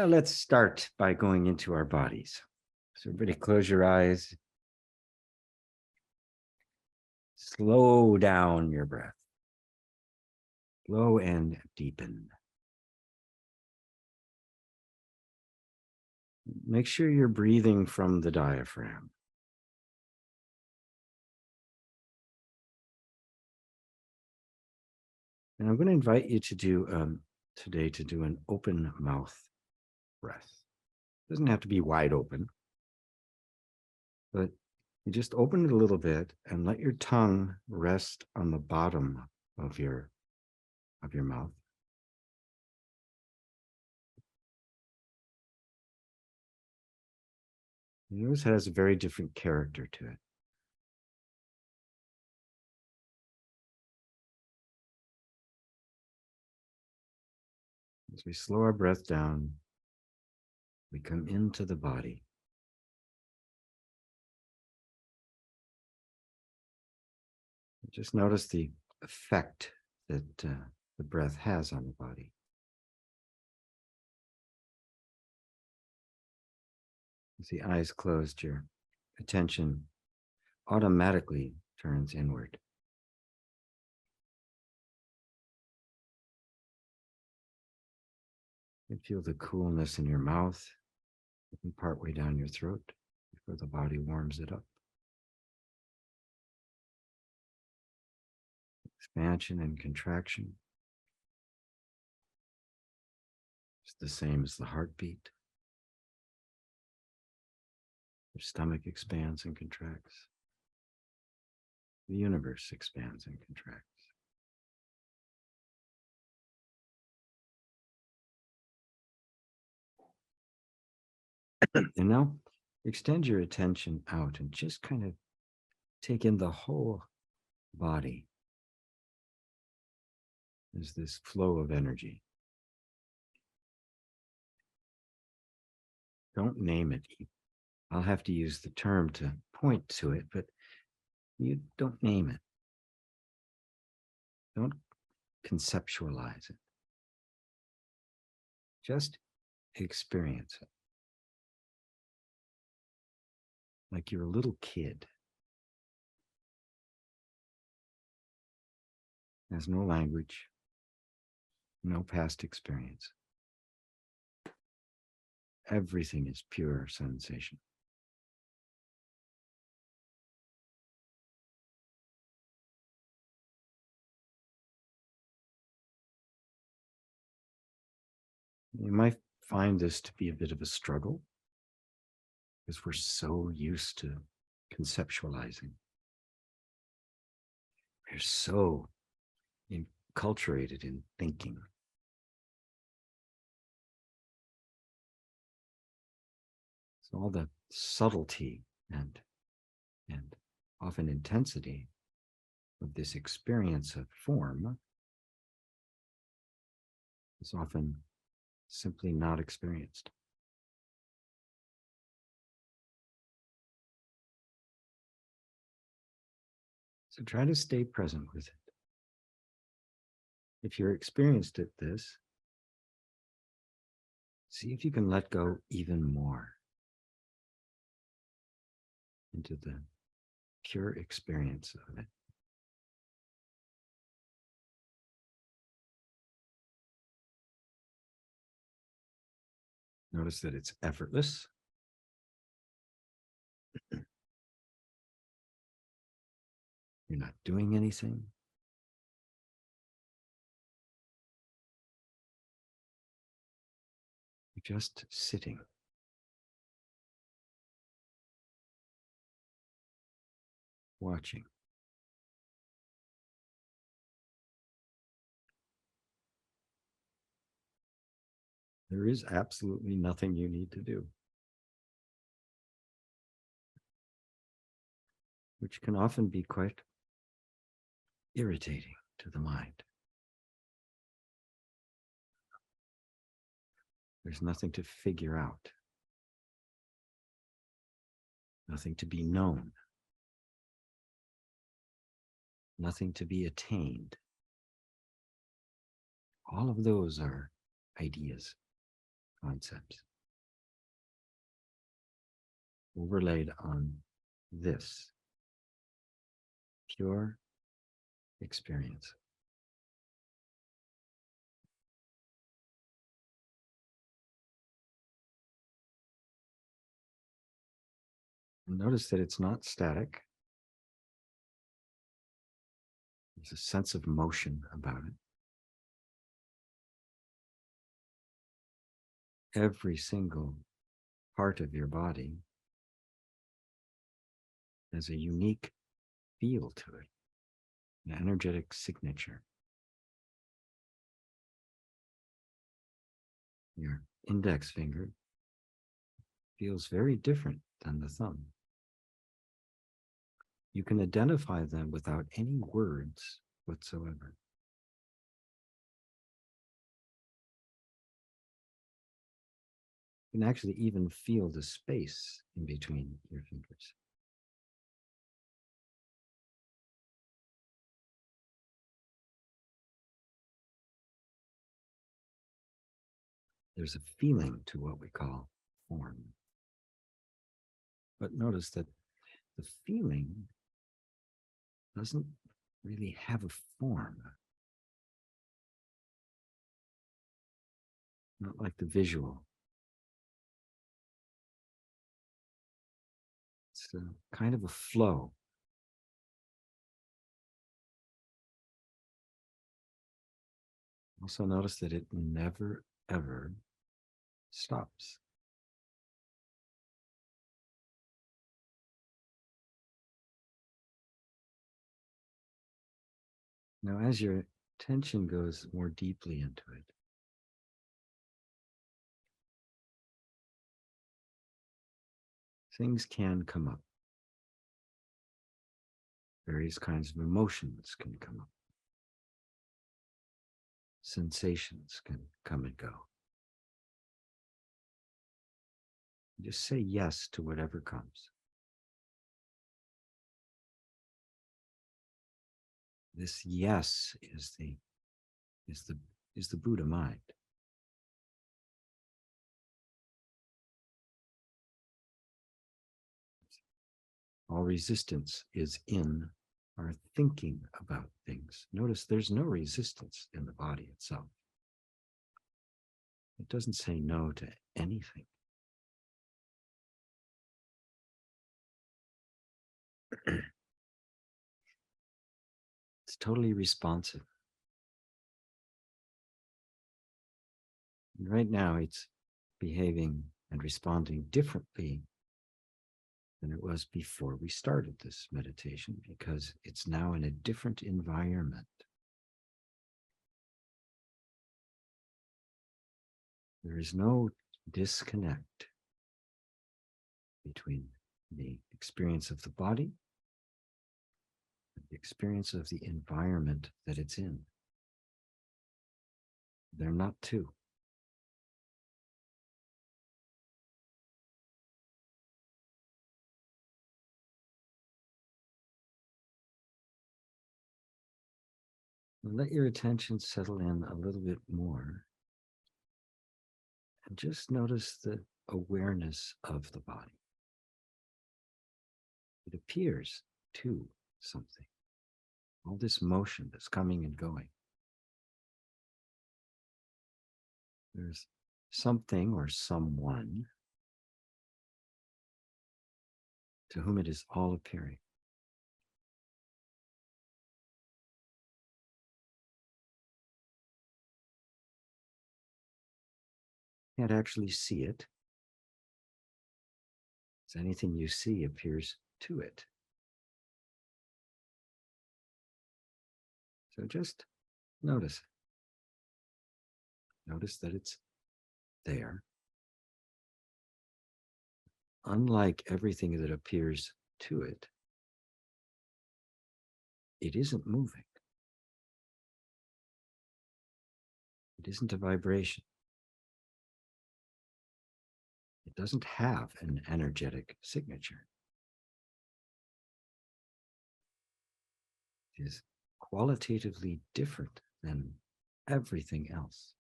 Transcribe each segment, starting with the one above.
Well, let's start by going into our bodies. So everybody close your eyes. Slow down your breath. Slow and deepen. Make sure you're breathing from the diaphragm. And I'm going to invite you to do today to do an open mouth breath. It doesn't have to be wide open, but you just open it a little bit and let your tongue rest on the bottom of your mouth. Yours has a very different character to it. As we slow our breath down, we come into the body. Just notice the effect that the breath has on the body. As the eyes closed, your attention automatically turns inward. You feel the coolness in your mouth and partway down your throat before the body warms it up. Expansion and contraction. It's the same as the heartbeat. Your stomach expands and contracts. The universe expands and contracts. And now extend your attention out and just kind of take in the whole body. There's this flow of energy. Don't name it. I'll have to use the term to point to it, but you don't name it. Don't conceptualize it. Just experience it. Like you're a little kid. Has no language, no past experience. Everything is pure sensation. You might find this to be a bit of a struggle because we're so used to conceptualizing. We're so enculturated in thinking. So all the subtlety and often intensity of this experience of form is often simply not experienced. So try to stay present with it. If you're experienced at this, see if you can let go even more into the pure experience of it. Notice that it's effortless. You're not doing anything. You're just sitting. Watching. There is absolutely nothing you need to do, which can often be quite irritating to the mind. There's nothing to figure out, nothing to be known, nothing to be attained. All of those are ideas. concepts overlaid on this pure experience. And notice that it's not static. There's a sense of motion about it. Every single part of your body has a unique feel to it, an energetic signature. Your index finger feels very different than the thumb. You can identify them without any words whatsoever. You can actually even feel the space in between your fingers. There's a feeling to what we call form. But notice that the feeling doesn't really have a form. Not like the visual. It's a kind of a flow. Also notice that it never, ever stops. Now, as your attention goes more deeply into it, things can come up. Various kinds of emotions can come up. Sensations can come and go. Just say yes to whatever comes. This yes is the Buddha mind. All resistance is in our thinking about things. Notice there's no resistance in the body itself. It doesn't say no to anything. It's totally responsive. And right now, it's behaving and responding differently than it was before we started this meditation, because it's now in a different environment. There is no disconnect between the experience of the body and the experience of the environment that it's in. They're not two. Let your attention settle in a little bit more and just notice the awareness of the body. It appears to something. All this motion that's coming and going. There's something or someone to whom it is all appearing. You can't actually see it. So anything you see appears to it. So just notice it. Notice that it's there. Unlike everything that appears to it, it isn't moving. It isn't a vibration. It doesn't have an energetic signature. It is qualitatively different than everything else.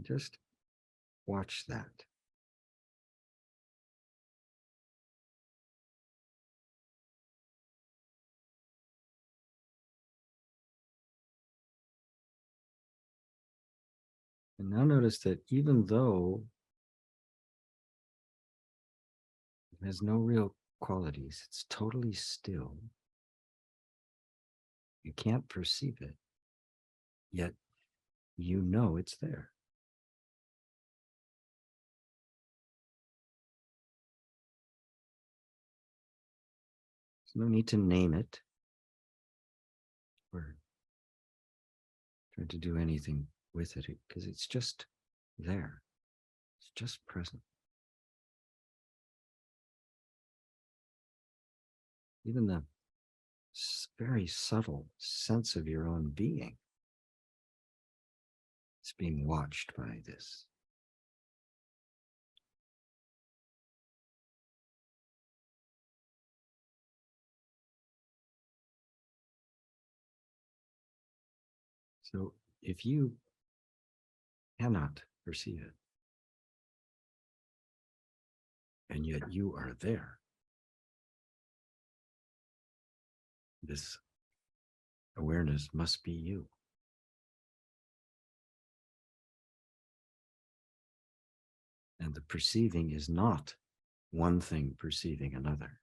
Just watch that. And now notice that even though it has no real qualities, it's totally still. You can't perceive it, yet you know it's there. There's no need to name it or try to do anything with it because it's just there. It's just present. Even the very subtle sense of your own being is being watched by this. So if you cannot perceive it, and yet you are there, this awareness must be you. And the perceiving is not one thing perceiving another.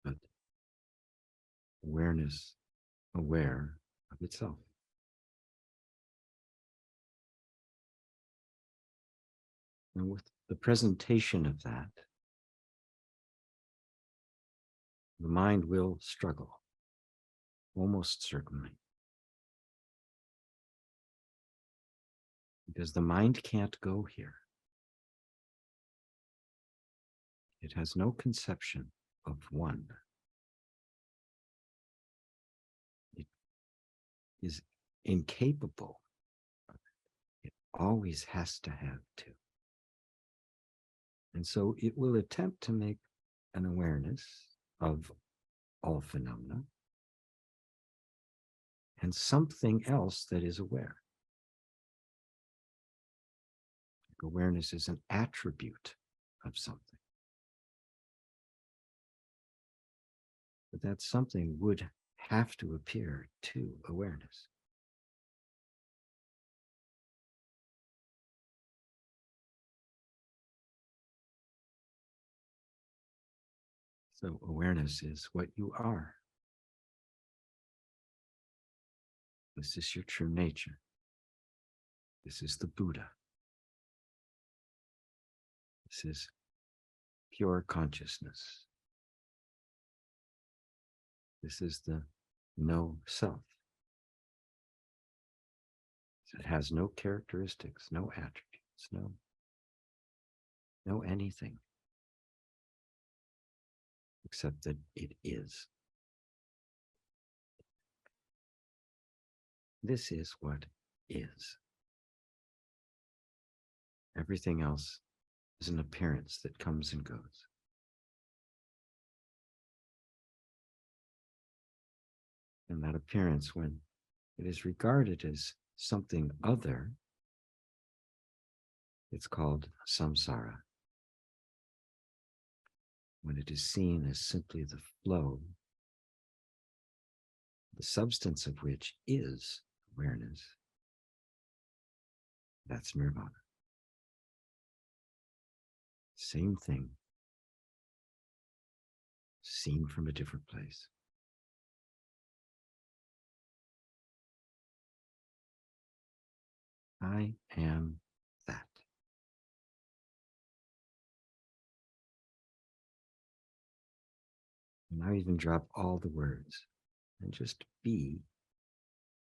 But awareness aware of itself. And with the presentation of that, the mind will struggle, almost certainly. Because the mind can't go here. It has no conception of one. It is incapable of it. It always has to have two. And so it will attempt to make an awareness of all phenomena and something else that is aware. Awareness is an attribute of something. But that something would have to appear to awareness. So awareness is what you are. This is your true nature. This is the Buddha. This is pure consciousness. This is the no self. It has no characteristics, no attributes, no anything, except that it is. This is what is. Everything else is an appearance that comes and goes. And that appearance, when it is regarded as something other, it's called samsara. When it is seen as simply the flow, the substance of which is awareness, that's nirvana. Same thing, seen from a different place. I am that. And now even drop all the words and just be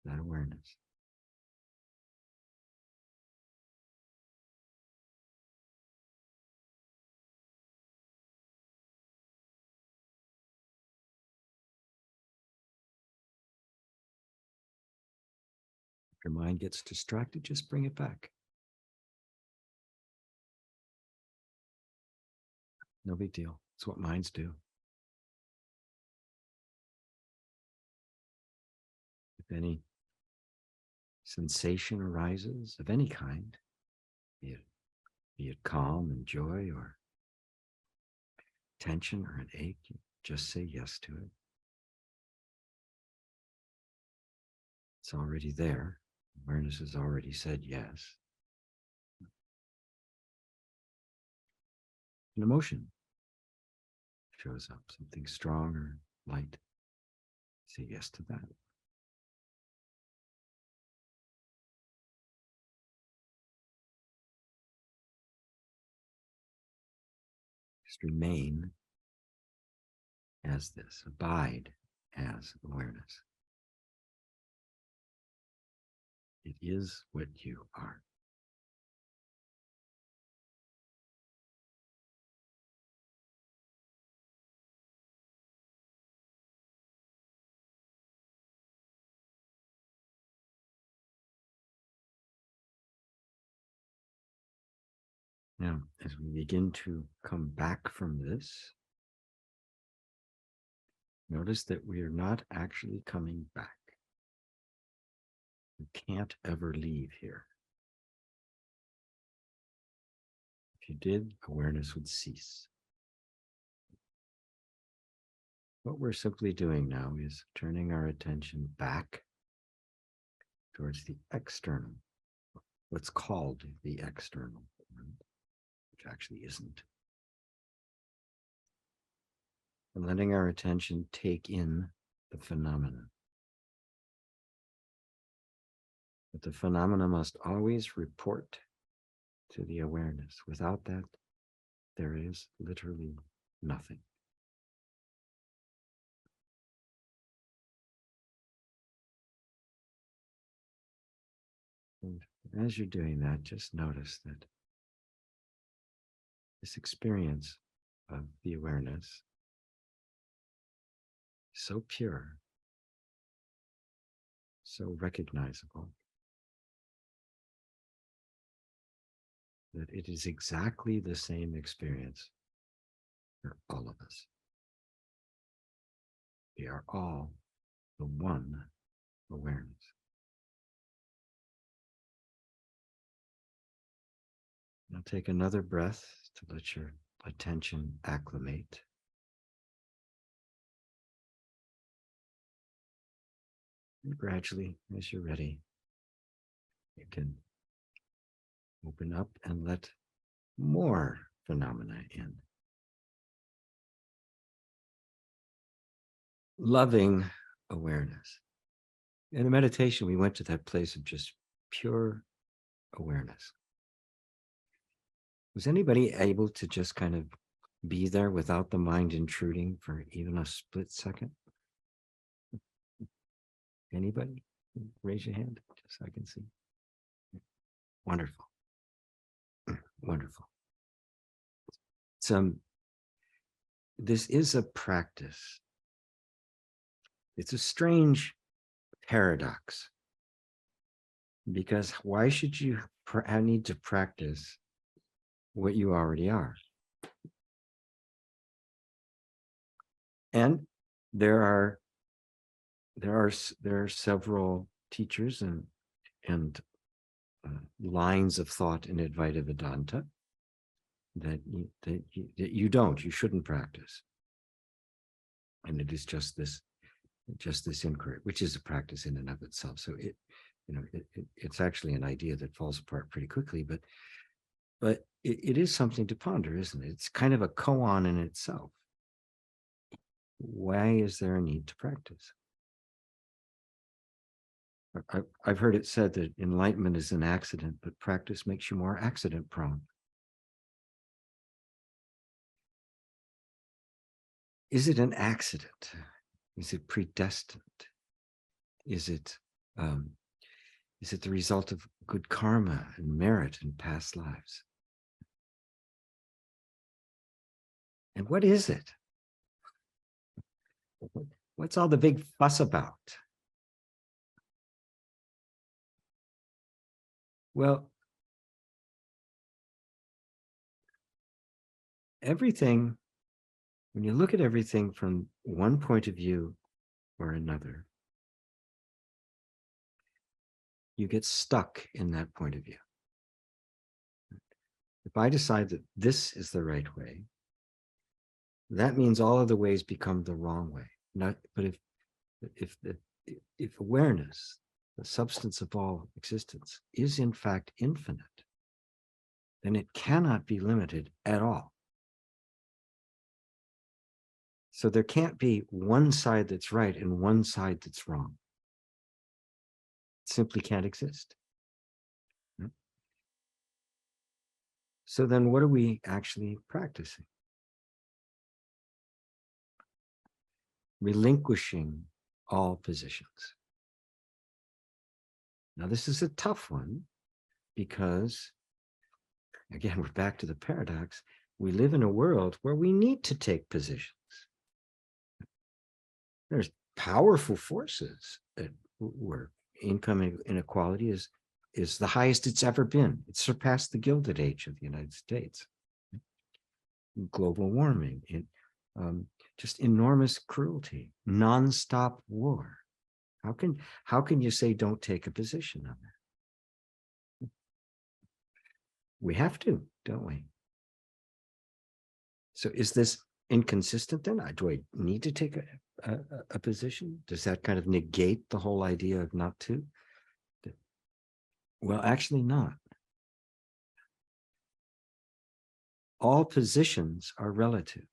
that awareness. If your mind gets distracted, just bring it back. No big deal. It's what minds do. any sensation arises of any kind, be it calm and joy or tension or an ache, just say yes to it. It's already there. Awareness has already said yes. An emotion shows up, something strong or light. Say yes to that. Just remain as this, abide as awareness. It is what you are. Now, as we begin to come back from this, notice that we are not actually coming back. You can't ever leave here. If you did, awareness would cease. What we're simply doing now is turning our attention back towards the external, what's called the external, which actually isn't. And letting our attention take in the phenomena. But the phenomena must always report to the awareness. Without that, there is literally nothing. And as you're doing that, just notice that this experience of the awareness is so pure, so recognizable, that it is exactly the same experience for all of us. We are all the one awareness. Now take another breath to let your attention acclimate. And gradually, as you're ready, you can open up and let more phenomena in. Loving awareness. In the meditation, we went to that place of just pure awareness. Was anybody able to just kind of be there without the mind intruding for even a split second? Anybody? Raise your hand, just so I can see. Wonderful. Wonderful. This is a practice. It's a strange paradox, because why should you need to practice what you already are? And there are several teachers and lines of thought in Advaita Vedanta that you shouldn't practice. And it is just this inquiry, which is a practice in and of itself. So it's actually an idea that falls apart pretty quickly, but it is something to ponder, isn't it? It's kind of a koan in itself. Why is there a need to practice? I've heard it said that enlightenment is an accident, but practice makes you more accident prone. Is it an accident? Is it predestined? Is it the result of good karma and merit in past lives? And what is it? What's all the big fuss about? Well, everything, when you look at everything from one point of view or another, you get stuck in that point of view. If I decide that this is the right way, that means all other ways become the wrong way. But if awareness, the substance of all existence, is in fact infinite, then it cannot be limited at all. So there can't be one side that's right and one side that's wrong. It simply can't exist. So then what are we actually practicing? Relinquishing all positions. Now, this is a tough one because, again, we're back to the paradox. We live in a world where we need to take positions. There's powerful forces where income inequality is the highest it's ever been. It surpassed the Gilded Age of the United States. Global warming, just enormous cruelty, nonstop war. How can you say don't take a position on that? We have to, don't we? So is this inconsistent then? Do I need to take a position? Does that kind of negate the whole idea of not to? Well, actually not. All positions are relative.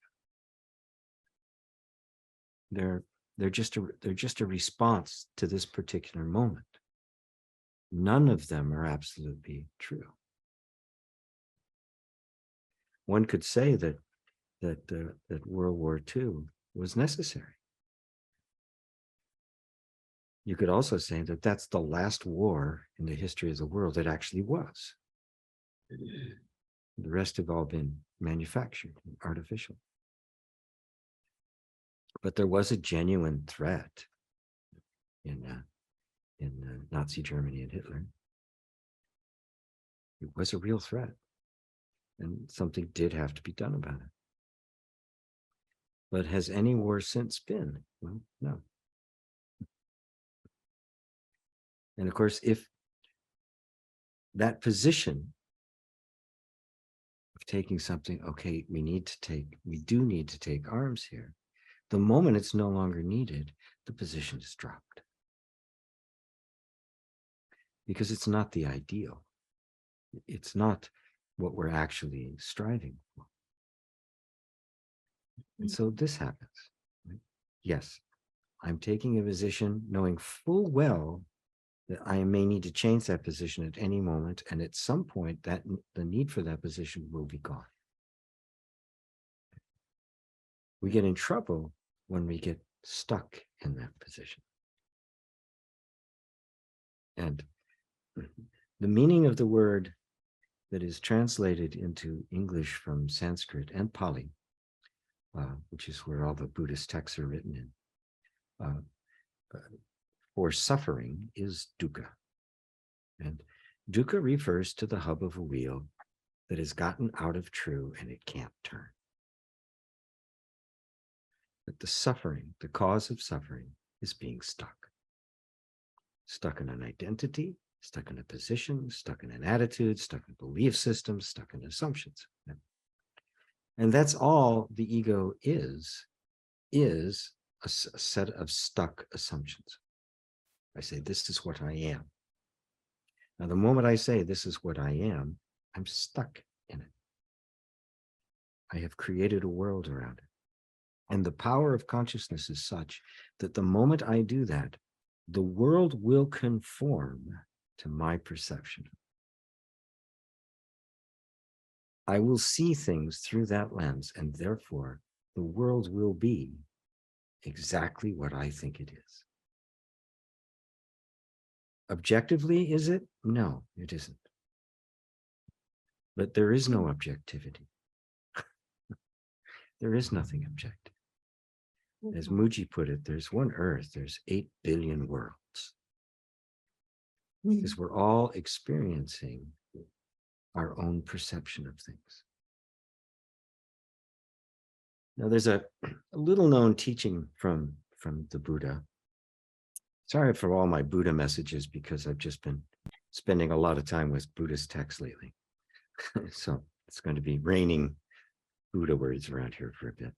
They're just a response to this particular moment. None of them are absolutely true. One could say that World War II was necessary. You could also say that that's the last war in the history of the world that actually was. The rest have all been manufactured, artificial. But there was a genuine threat in Nazi Germany and Hitler. It was a real threat, and something did have to be done about it. But has any war since been? Well, no. And of course, if that position of taking something, okay, we do need to take arms here. The moment it's no longer needed, the position is dropped. Because it's not the ideal. It's not what we're actually striving for. And so this happens. Right? Yes, I'm taking a position knowing full well that I may need to change that position at any moment, and at some point that the need for that position will be gone. We get in trouble when we get stuck in that position. And the meaning of the word that is translated into English from Sanskrit and Pali, which is where all the Buddhist texts are written in, for suffering is dukkha. And dukkha refers to the hub of a wheel that has gotten out of true and it can't turn. That the suffering, the cause of suffering, is being stuck. Stuck in an identity, stuck in a position, stuck in an attitude, stuck in belief systems, stuck in assumptions. And that's all the ego is a set of stuck assumptions. I say, this is what I am. Now, the moment I say this is what I am, I'm stuck in it. I have created a world around it. And the power of consciousness is such that the moment I do that, the world will conform to my perception. I will see things through that lens, and therefore the world will be exactly what I think it is. Objectively, is it? No, it isn't. But there is no objectivity. There is nothing objective. As Muji put it, there's one earth, there's 8 billion worlds. Because we're all experiencing our own perception of things. Now, there's a little known teaching from the Buddha. Sorry for all my Buddha messages because I've just been spending a lot of time with Buddhist texts lately. So it's going to be raining Buddha words around here for a bit.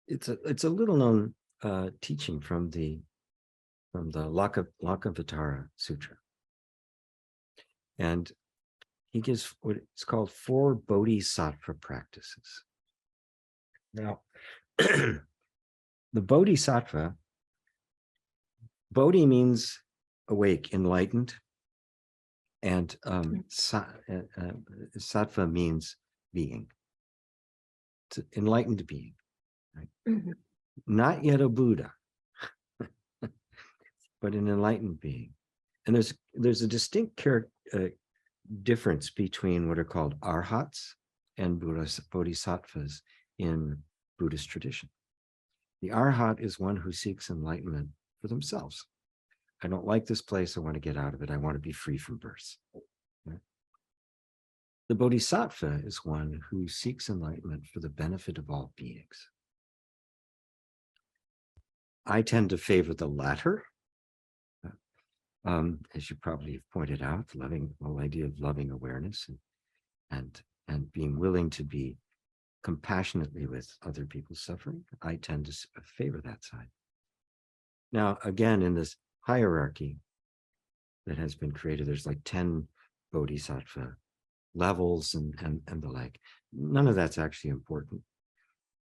It's a little known teaching from the Lankavatara Sutra. And he gives what it's called 4 bodhisattva practices. Now, the bodhisattva, bodhi means awake, enlightened, and sattva means being. It's an enlightened being, right? Mm-hmm. Not yet a Buddha, but an enlightened being. And there's a distinct difference between what are called arhats and bodhisattvas in Buddhist tradition. The arhat is one who seeks enlightenment for themselves. I don't like this place. I want to get out of it. I want to be free from birth. Right? The bodhisattva is one who seeks enlightenment for the benefit of all beings. I tend to favor the latter. As you probably have pointed out, the whole idea of loving awareness and being willing to be compassionately with other people's suffering, I tend to favor that side. Now, again, in this hierarchy that has been created, there's like 10 bodhisattva levels and the like. None of that's actually important.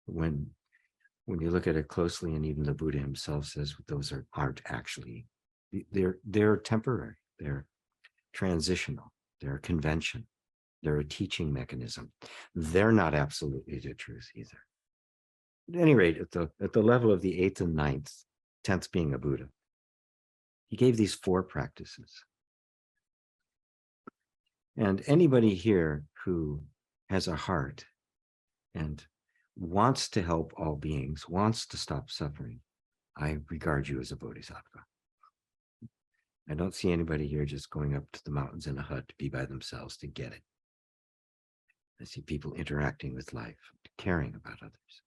When you look at it closely, and even the Buddha himself says those aren't actually, they're temporary, they're transitional, they're a convention, they're a teaching mechanism. They're not absolutely the truth either. At any rate, at the level of the 8th and 9th, 10th being a Buddha, he gave these 4 practices. And anybody here who has a heart and wants to help all beings, wants to stop suffering, I regard you as a bodhisattva. I don't see anybody here just going up to the mountains in a hut to be by themselves to get it. I see people interacting with life, caring about others.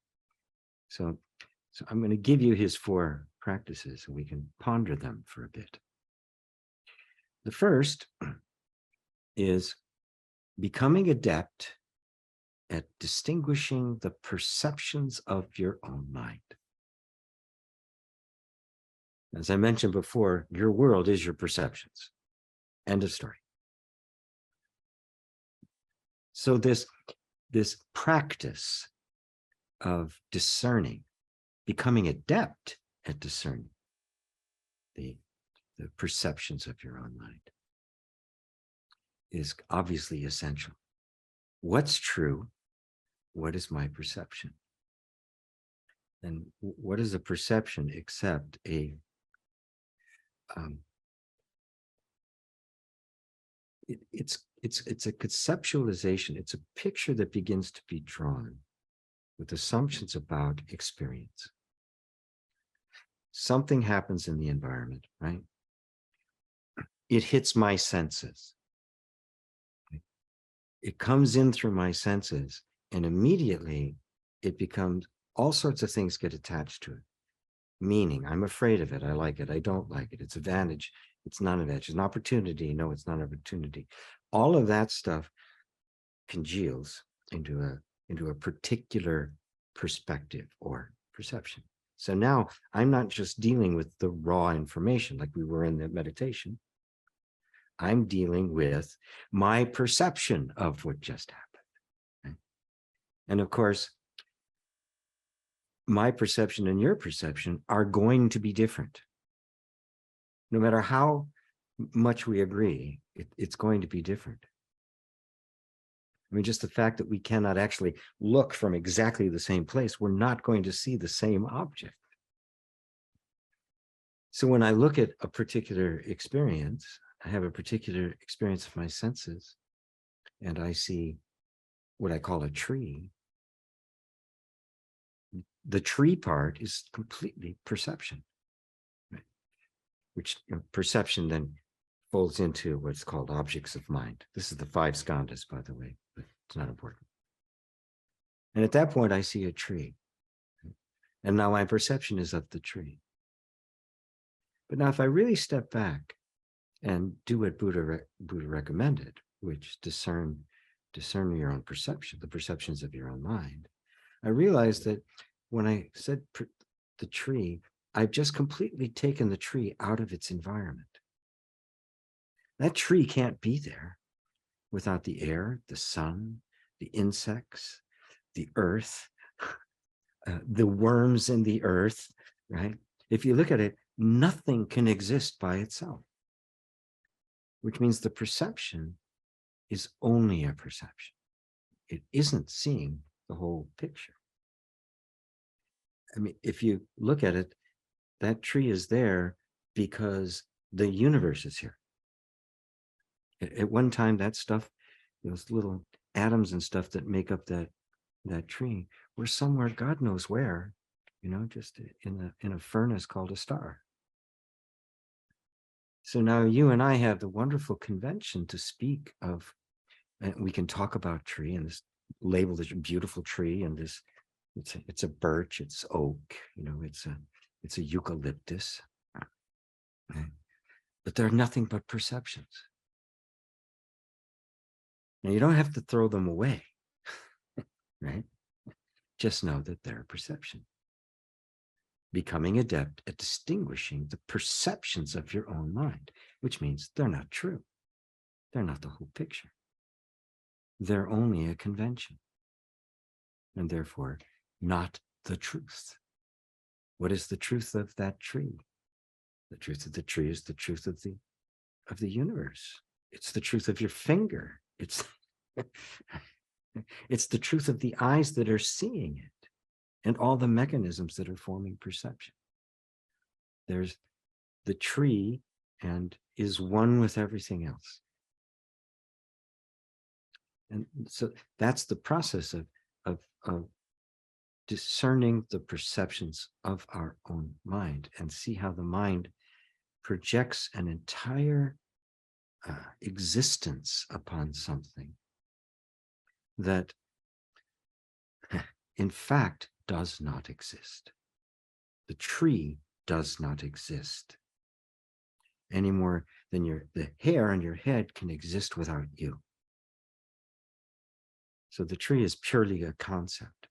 So I'm going to give you his 4 practices, and we can ponder them for a bit. The first is becoming adept at distinguishing the perceptions of your own mind. As I mentioned before, your world is your perceptions. End of story. So this practice of discerning, becoming adept at discerning the perceptions of your own mind is obviously essential. What's true? What is my perception? And what is a perception except it's a conceptualization. It's a picture that begins to be drawn with assumptions about experience. Something happens in the environment, right? It hits my senses. It comes in through my senses, and immediately it becomes, all sorts of things get attached to it. Meaning, I'm afraid of it, I like it, I don't like it, it's advantage, it's not an advantage, it's an opportunity, no, it's not an opportunity. All of that stuff congeals into a particular perspective or perception. So now I'm not just dealing with the raw information like we were in the meditation. I'm dealing with my perception of what just happened. Right? And of course, my perception and your perception are going to be different. No matter how much we agree, it's going to be different. I mean, just the fact that we cannot actually look from exactly the same place, we're not going to see the same object. So when I look at a particular experience, I have a particular experience of my senses, and I see what I call a tree. The tree part is completely perception, right? Which perception then folds into what's called objects of mind. This is the 5 skandhas, by the way, but it's not important. And at that point, I see a tree. And now my perception is of the tree. But now if I really step back and do what Buddha recommended, which discern your own perception, the perceptions of your own mind, I realized that when I said the tree, I've just completely taken the tree out of its environment. That tree can't be there without the air, the sun, the insects, the earth, the worms in the earth, right? If you look at it, nothing can exist by itself, which means the perception is only a perception. It isn't seeing the whole picture. I mean, if you look at it, that tree is there because the universe is here. At one time, that stuff, those little atoms and stuff that make up that tree were somewhere, God knows where, just in a furnace called a star. So now you and I have the wonderful convention to speak of, and we can talk about tree and this label this beautiful tree, and this it's a birch, it's oak, it's a eucalyptus, right? But they're nothing but perceptions. Now you don't have to throw them away, right? Just know that they're a perception. Becoming adept at distinguishing the perceptions of your own mind, which means they're not true. They're not the whole picture. They're only a convention, and therefore not the truth. What is the truth of that tree? The truth of the tree is the truth of the universe. It's the truth of your finger. It's the truth of the eyes that are seeing it, and all the mechanisms that are forming perception. There's the tree and is one with everything else. And so that's the process of discerning the perceptions of our own mind, and see how the mind projects an entire existence upon something that in fact does not exist. The tree does not exist any more than the hair on your head can exist without you. So the tree is purely a concept.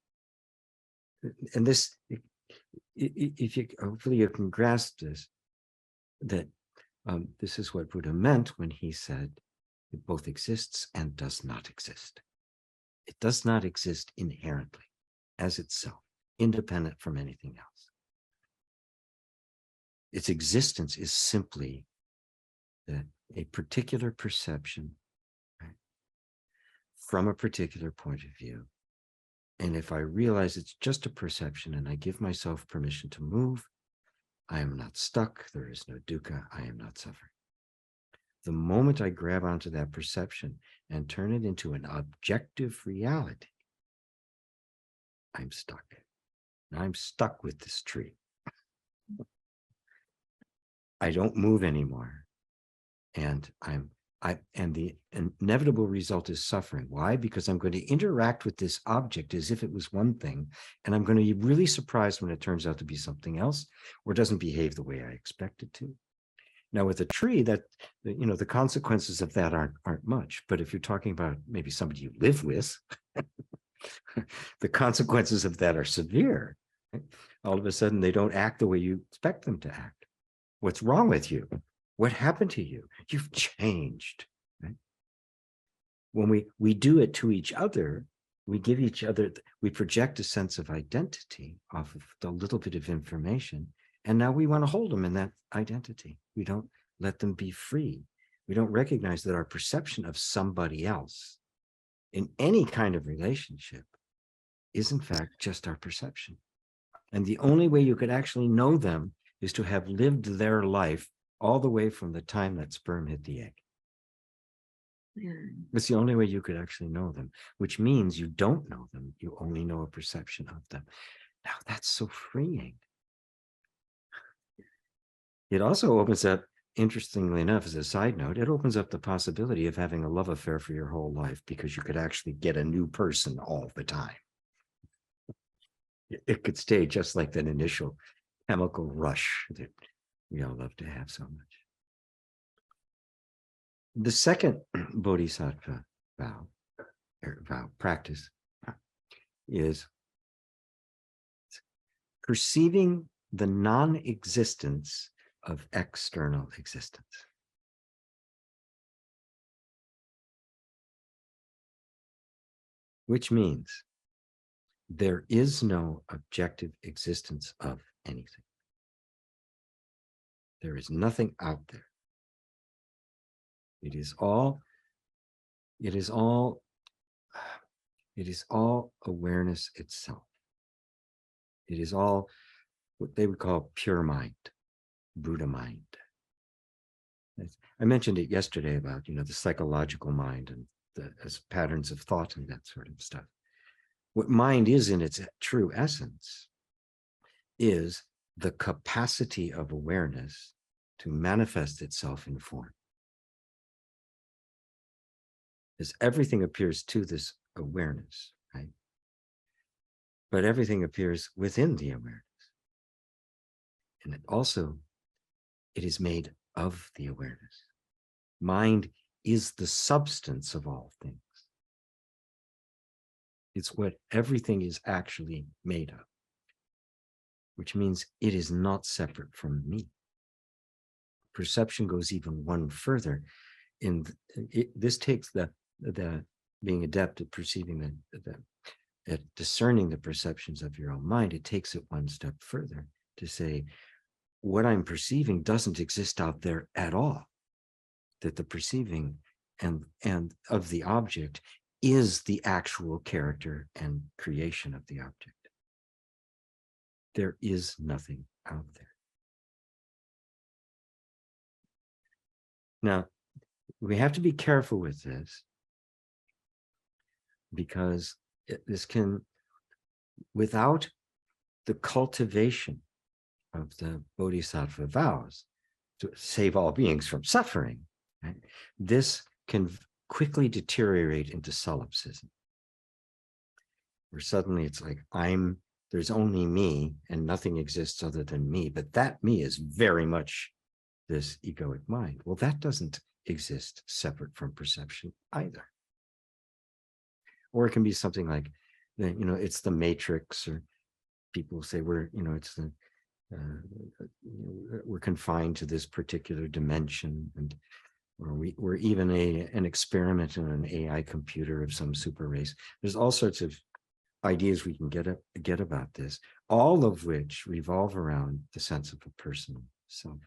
And this, if you, hopefully you can grasp this, that this is what Buddha meant when he said it both exists and does not exist. It does not exist inherently as itself, independent from anything else. Its existence is simply a particular perception, right, from a particular point of view. And if I realize it's just a perception and I give myself permission to move, I am not stuck. There is no dukkha. I am not suffering. The moment I grab onto that perception and turn it into an objective reality, I'm stuck. I'm stuck with this tree. I don't move anymore. And the inevitable result is suffering. Why? Because I'm going to interact with this object as if it was one thing, and I'm going to be really surprised when it turns out to be something else, or doesn't behave the way I expect it to. Now, with a tree, that the consequences of that aren't much. But if you're talking about maybe somebody you live with, the consequences of that are severe. Right? All of a sudden, they don't act the way you expect them to act. What's wrong with you? What happened to you? You've changed. Right? When we do it to each other, we give each other, we project a sense of identity off of the little bit of information. And now we want to hold them in that identity. We don't let them be free. We don't recognize that our perception of somebody else in any kind of relationship is in fact just our perception. And the only way you could actually know them is to have lived their life all the way from the time that sperm hit the egg. It's the only way you could actually know them, which means you don't know them. You only know a perception of them. Now that's so freeing. It also opens up, interestingly enough, as a side note, it opens up the possibility of having a love affair for your whole life, because you could actually get a new person all the time. It could stay just like that initial chemical rush that we all love to have so much. The second bodhisattva vow, practice, is perceiving the non-existence of external existence. Which means there is no objective existence of anything. There is nothing out there. It is all awareness itself. It is all what they would call pure mind, Buddha mind. I mentioned it yesterday about, the psychological mind and as patterns of thought and that sort of stuff. What mind is in its true essence is the capacity of awareness to manifest itself in form. As everything appears to this awareness, right? But everything appears within the awareness. And it is made of the awareness. Mind is the substance of all things. It's what everything is actually made of, which means it is not separate from me. Perception goes even one further. This takes the being adept at perceiving at discerning the perceptions of your own mind. It takes it one step further to say, what I'm perceiving doesn't exist out there at all. That the perceiving and of the object is the actual character and creation of the object. There is nothing out there. Now, we have to be careful with this because this can, without the cultivation of the bodhisattva vows to save all beings from suffering, right? This can quickly deteriorate into solipsism, where suddenly it's like, there's only me and nothing exists other than me, but that me is very much this egoic mind. Well, that doesn't exist separate from perception either. Or it can be something like, it's the matrix, or people say we're confined to this particular dimension, or we're even an experiment in an AI computer of some super race. There's all sorts of ideas we can get about this, all of which revolve around the sense of a personal self.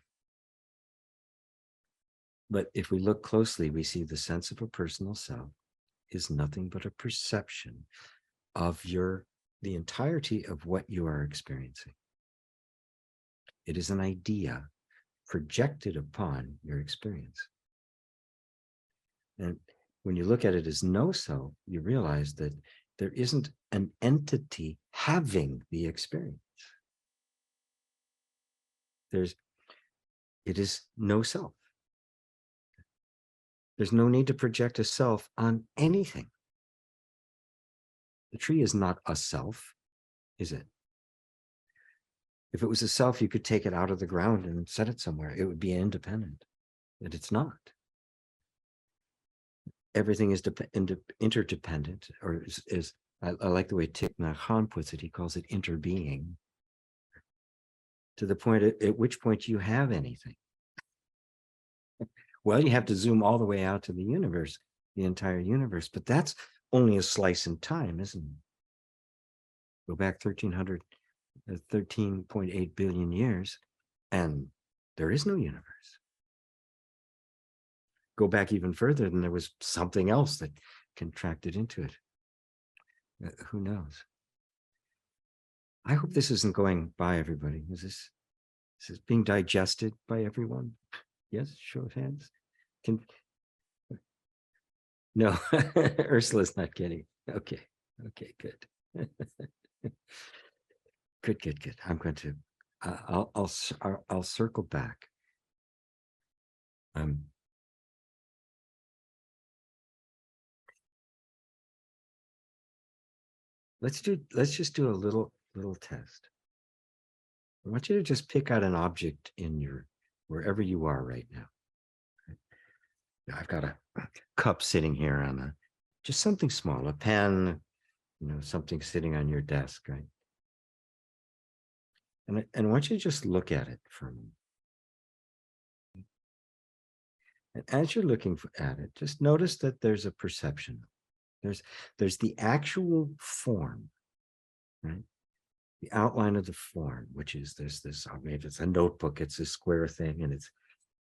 But if we look closely, we see the sense of a personal self is nothing but a perception of the entirety of what you are experiencing. It is an idea projected upon your experience. And when you look at it as no self, you realize that there isn't an entity having the experience. It is no self. There's no need to project a self on anything. The tree is not a self, is it? If it was a self, you could take it out of the ground and set it somewhere. It would be independent, but it's not. Everything is interdependent, or I like the way Thich Nhat Hanh puts it. He calls it interbeing. To the point at which point you have anything. Well, you have to zoom all the way out to the universe, the entire universe, but that's only a slice in time, isn't it? Go back 13.8 billion years, and there is no universe. Go back even further, and there was something else that contracted into it. Who knows? I hope this isn't going by everybody. Is this being digested by everyone? Yes, show of hands. No, Ursula's not getting it. Okay, good. Good. I'm going to. I'll circle back. Let's just do a little test. I want you to just pick out an object in your wherever you are right now. Now I've got a cup sitting here on just something small, a pen, something sitting on your desk, right? And I want you to just look at it for a moment. And as you're looking at it, just notice that there's a perception. There's the actual form, right? The outline of the form, which is there's this, maybe it's a notebook, it's a square thing, and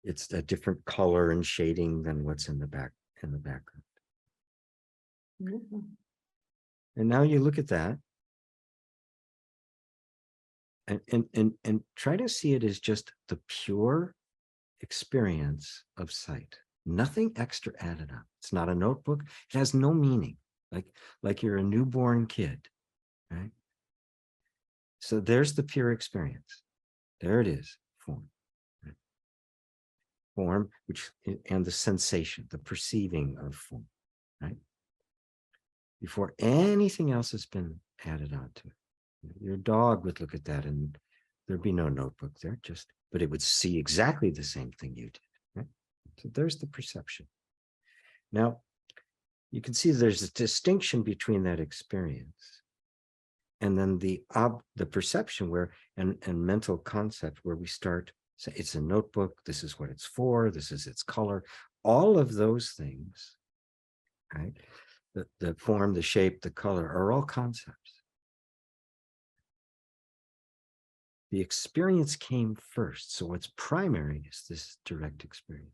it's a different color and shading than what's in the background. Mm-hmm. And now you look at that and try to see it as just the pure experience of sight. Nothing extra added on. It's not a notebook. It has no meaning. Like you're a newborn kid, right? So there's the pure experience. There it is, form. Right? Form, and the sensation, the perceiving of form, right? Before anything else has been added onto it. Your dog would look at that and there'd be no notebook there, but it would see exactly the same thing you did, right? So there's the perception. Now, you can see there's a distinction between that experience and then the perception and mental concept where we start, say, it's a notebook, this is what it's for, this is its color, all of those things, right? The form, the shape, the color are all concepts. The experience came first. So what's primary is this direct experience.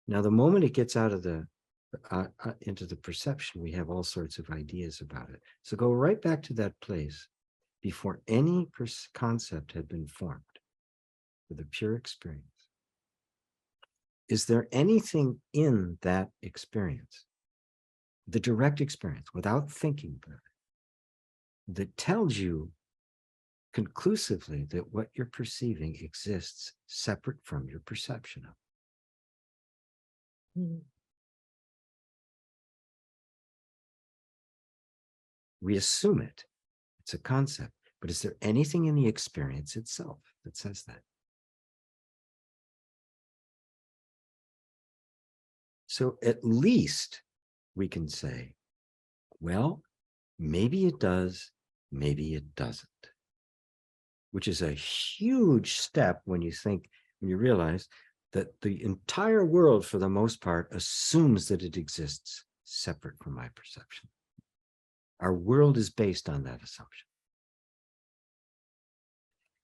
Now, the moment it gets out of into the perception, we have all sorts of ideas about it. So go right back to that place before any concept had been formed for the pure experience. Is there anything in that experience, the direct experience, without thinking about it, that tells you conclusively that what you're perceiving exists separate from your perception of it? Mm-hmm. We assume it's a concept, but is there anything in the experience itself that says that? So at least we can say, well, maybe it does, maybe it doesn't, which is a huge step when you realize that the entire world, for the most part, assumes that it exists separate from my perception. Our world is based on that assumption.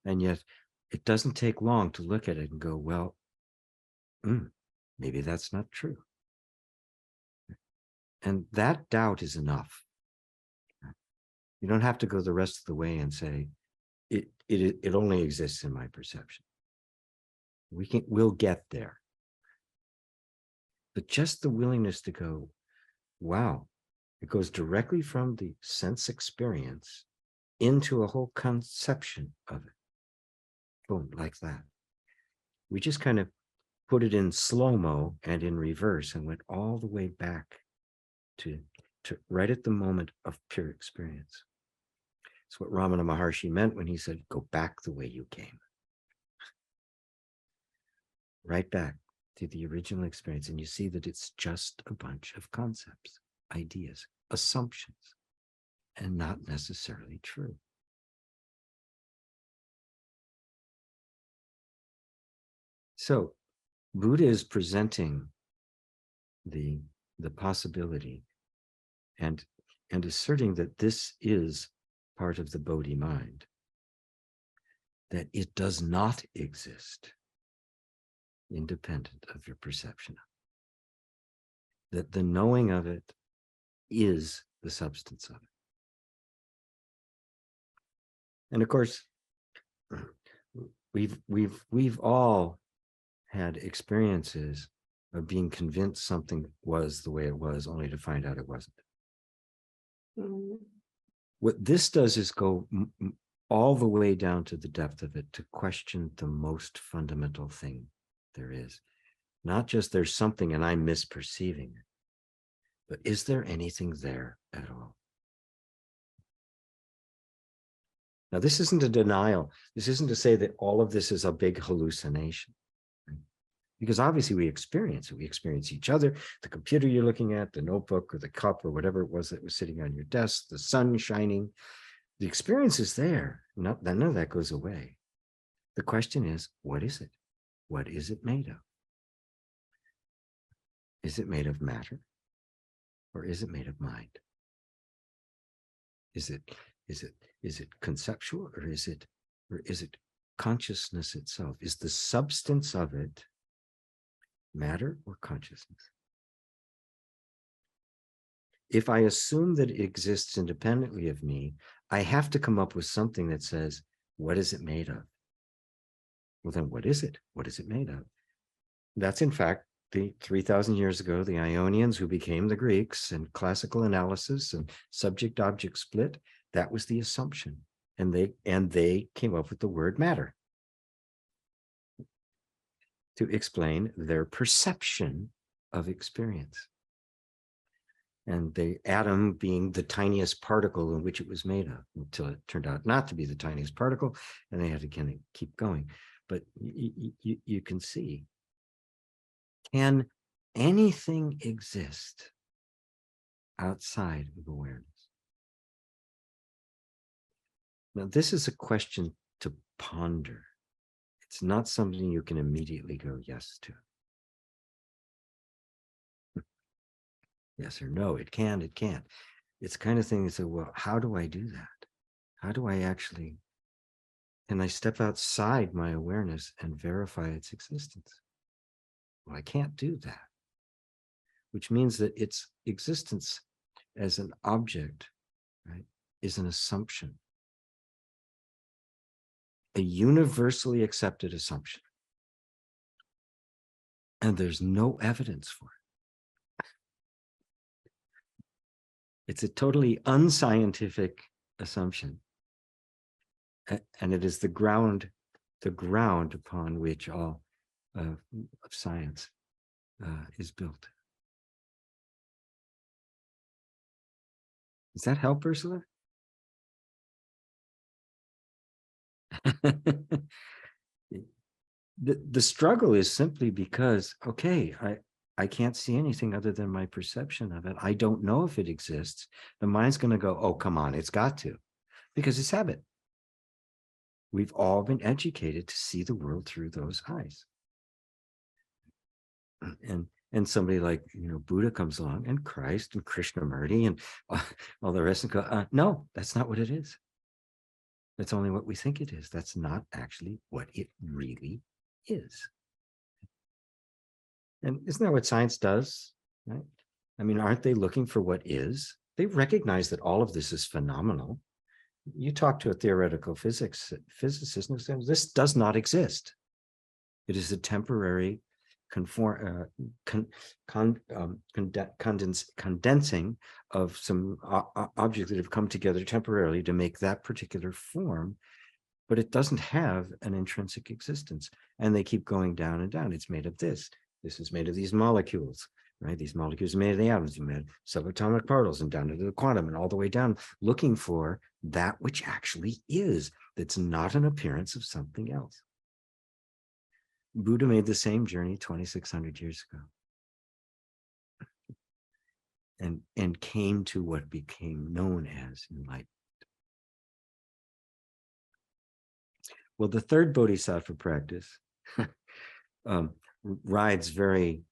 And yet it doesn't take long to look at it and go, well, maybe that's not true. And that doubt is enough. You don't have to go the rest of the way and say, it only exists in my perception. We'll get there. But just the willingness to go, wow, it goes directly from the sense experience into a whole conception of it. Boom, like that. We just kind of put it in slow-mo and in reverse and went all the way back to right at the moment of pure experience. It's what Ramana Maharshi meant when he said, go back the way you came. Right back to the original experience. And you see that it's just a bunch of concepts, ideas, assumptions, and not necessarily true. So Buddha is presenting the possibility and asserting that this is part of the Bodhi mind, that it does not exist independent of your perception, that the knowing of it is the substance of it. And of course, we've all had experiences of being convinced something was the way it was, only to find out it wasn't. Mm-hmm. What this does is go all the way down to the depth of it, to question the most fundamental thing there is. Not just there's something and I'm misperceiving it, but is there anything there at all? Now, this isn't a denial. This isn't to say that all of this is a big hallucination. Right? Because obviously we experience it. We experience each other, the computer you're looking at, the notebook or the cup or whatever it was that was sitting on your desk, the sun shining. The experience is there. None of that goes away. The question is, what is it? What is it made of? Is it made of matter? Or is it made of mind? Is it conceptual, or is it consciousness itself? Is the substance of it matter or consciousness? If I assume that it exists independently of me, I have to come up with something that says, what is it made of? Well, then what is it? What is it made of? That's in fact the 3,000 years ago, the Ionians, who became the Greeks, and classical analysis and subject-object split, that was the assumption. And they came up with the word matter to explain their perception of experience. And the atom being the tiniest particle in which it was made of, until it turned out not to be the tiniest particle, and they had to kind of keep going. But you can see, can anything exist outside of awareness? Now, this is a question to ponder. It's not something you can immediately go yes to. Yes or no, it can, it can't. It's the kind of thing you say, well, how do I do that? How do I actually, can I step outside my awareness and verify its existence? Well, I can't do that, which means that its existence as an object, right, is an assumption, a universally accepted assumption. And there's no evidence for it. It's a totally unscientific assumption. And it is the ground upon which all of science is built. Does that help, Ursula? The struggle is simply because, okay, I can't see anything other than my perception of it. I don't know if it exists. The mind's going to go, oh, come on, it's got to, because it's habit. We've all been educated to see the world through those eyes. And somebody like, Buddha comes along, and Christ and Krishnamurti and all the rest, and go, no, that's not what it is. That's only what we think it is. That's not actually what it really is. And isn't that what science does, right? I mean, aren't they looking for what is? They recognize that all of this is phenomenal. You talk to a theoretical physicist and say, this does not exist. It is a temporary condensing of some objects that have come together temporarily to make that particular form, but it doesn't have an intrinsic existence. And they keep going down and down. It's made of this. This is made of these molecules, right? These molecules are made of the atoms, made of subatomic particles, and down into the quantum, and all the way down, looking for that which actually is, that's not an appearance of something else. Buddha made the same journey 2,600 years ago, and came to what became known as enlightenment. Well, the third bodhisattva practice rides very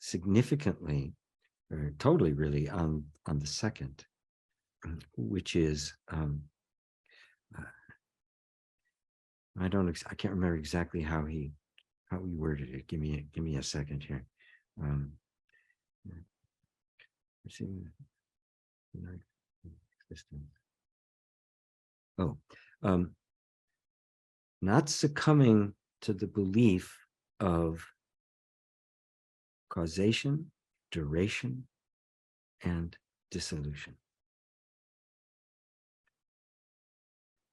significantly, or totally really, on the second, which is I can't remember exactly how he worded it. Give me a second here. Not succumbing to the belief of causation, duration, and dissolution.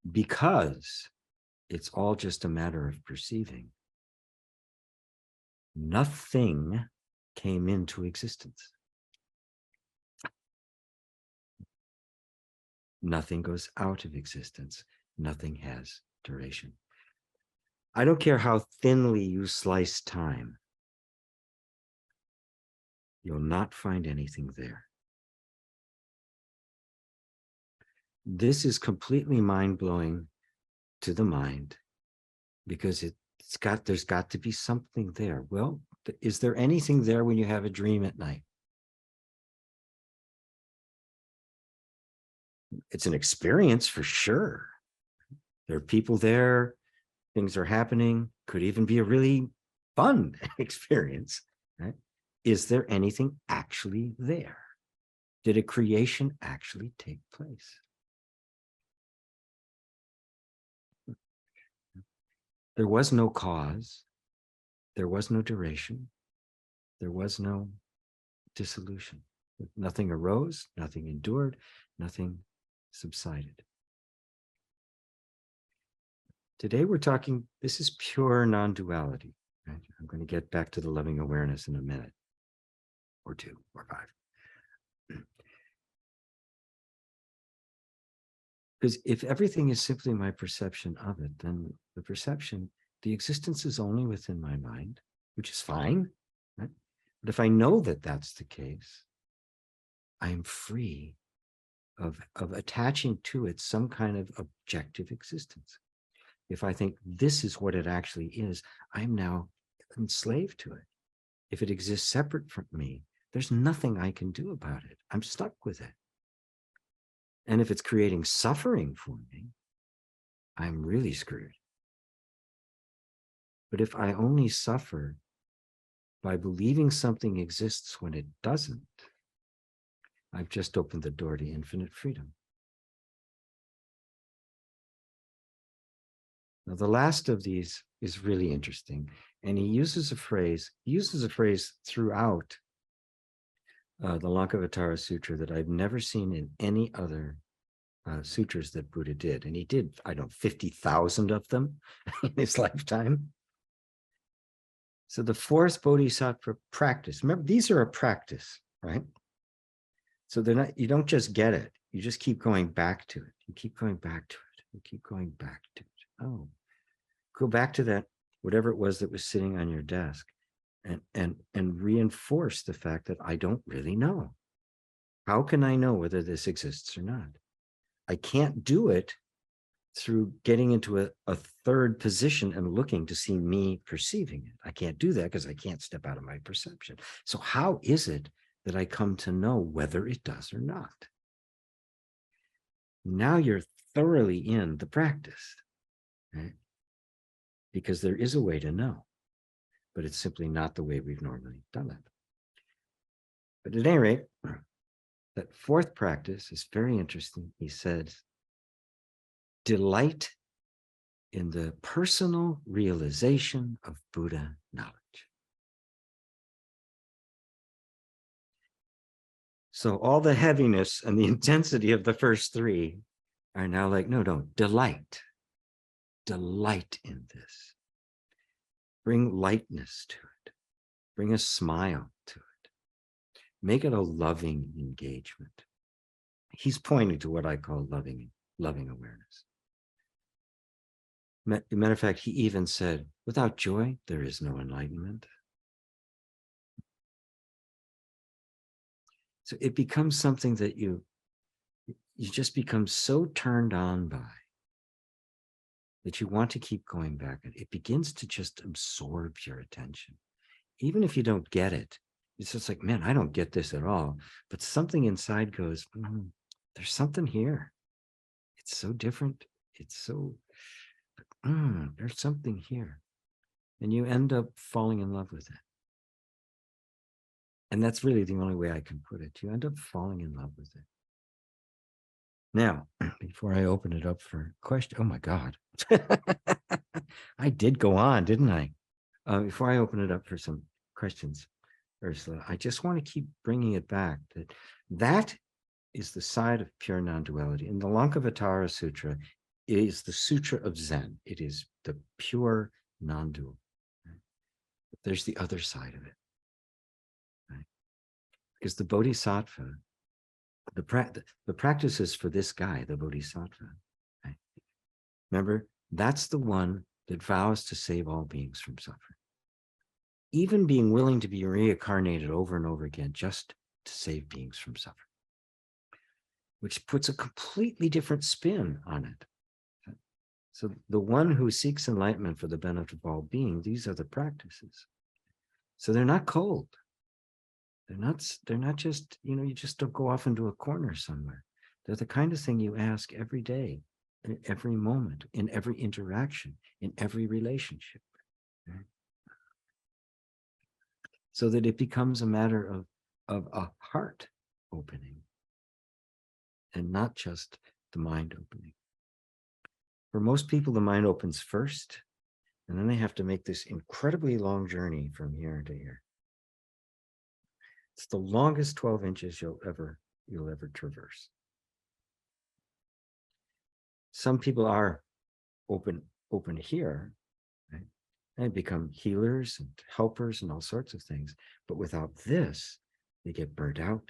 Because it's all just a matter of perceiving. Nothing came into existence. Nothing goes out of existence. Nothing has duration. I don't care how thinly you slice time, you'll not find anything there. This is completely mind-blowing to the mind because there's got to be something there. Well, is there anything there when you have a dream at night? It's an experience for sure. There are people there, things are happening, could even be a really fun experience, right? Is there anything actually there? Did a creation actually take place? There was no cause. There was no duration. There was no dissolution. Nothing arose, nothing endured, nothing subsided. Today we're talking, this is pure non-duality. Right? I'm going to get back to the loving awareness in a minute, or 2 or 5. Because if everything is simply my perception of it, then the existence is only within my mind, which is fine. Right? But if I know that that's the case, I am free of attaching to it some kind of objective existence. If I think this is what it actually is, I'm now enslaved to it. If it exists separate from me, there's nothing I can do about it. I'm stuck with it. And if it's creating suffering for me, I'm really screwed. But if I only suffer by believing something exists when it doesn't, I've just opened the door to infinite freedom. Now, the last of these is really interesting. And he uses a phrase throughout the Lankavatara Sutra that I've never seen in any other sutras that Buddha did. And he did, 50,000 of them in his lifetime. So the 4th Bodhisattva practice, remember, these are a practice, right? So they're not, you don't just get it. You just keep going back to it. You keep going back to it. You keep going back to it. Oh, go back to that, whatever it was that was sitting on your desk, and reinforce the fact that I don't really know. How can I know whether this exists or not? I can't do it through getting into a third position and looking to see me perceiving it. I can't do that because I can't step out of my perception. So how is it that I come to know whether it does or not? Now you're thoroughly in the practice, right? Because there is a way to know, but it's simply not the way we've normally done it. But at any rate, that 4th practice is very interesting. He said, delight in the personal realization of Buddha knowledge. So all the heaviness and the intensity of the first 3 are now like, no, delight. Delight in this. Bring lightness to it. Bring a smile to it. Make it a loving engagement. He's pointing to what I call loving awareness. Matter of fact, he even said, without joy, there is no enlightenment. So it becomes something that you just become so turned on by that you want to keep going back. It begins to just absorb your attention. Even if you don't get it, it's just like, man, I don't get this at all. But something inside goes, there's something here. It's so different. It's so, there's something here. And you end up falling in love with it. And that's really the only way I can put it. You end up falling in love with it. Now, before I open it up for questions, oh my God. I did go on, didn't I? Before I open it up for some questions, Ursula, I just want to keep bringing it back that is the side of pure non-duality. In the Lankavatara Sutra, it is the Sutra of Zen. It is the pure non-dual. Right? But there's the other side of it. Right? Because the Bodhisattva the practices for this guy, the Bodhisattva. Right? Remember, that's the one that vows to save all beings from suffering. Even being willing to be reincarnated over and over again just to save beings from suffering, which puts a completely different spin on it. So the one who seeks enlightenment for the benefit of all beings, these are the practices. So they're not cold. They're not just, you just don't go off into a corner somewhere. They're the kind of thing you ask every day, in every moment, in every interaction, in every relationship. Right? So that it becomes a matter of a heart opening and not just the mind opening. For most people, the mind opens first, and then they have to make this incredibly long journey from here to here. It's the longest 12 inches you'll ever traverse. Some people are open here, right? And become healers and helpers and all sorts of things. But without this, they get burnt out.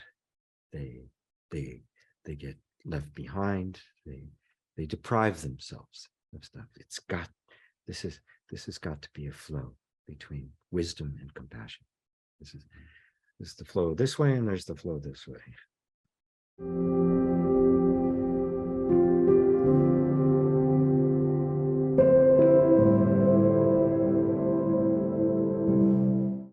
They get left behind. They deprive themselves of stuff. This has got to be a flow between wisdom and compassion. This is the flow this way, and there's the flow this way.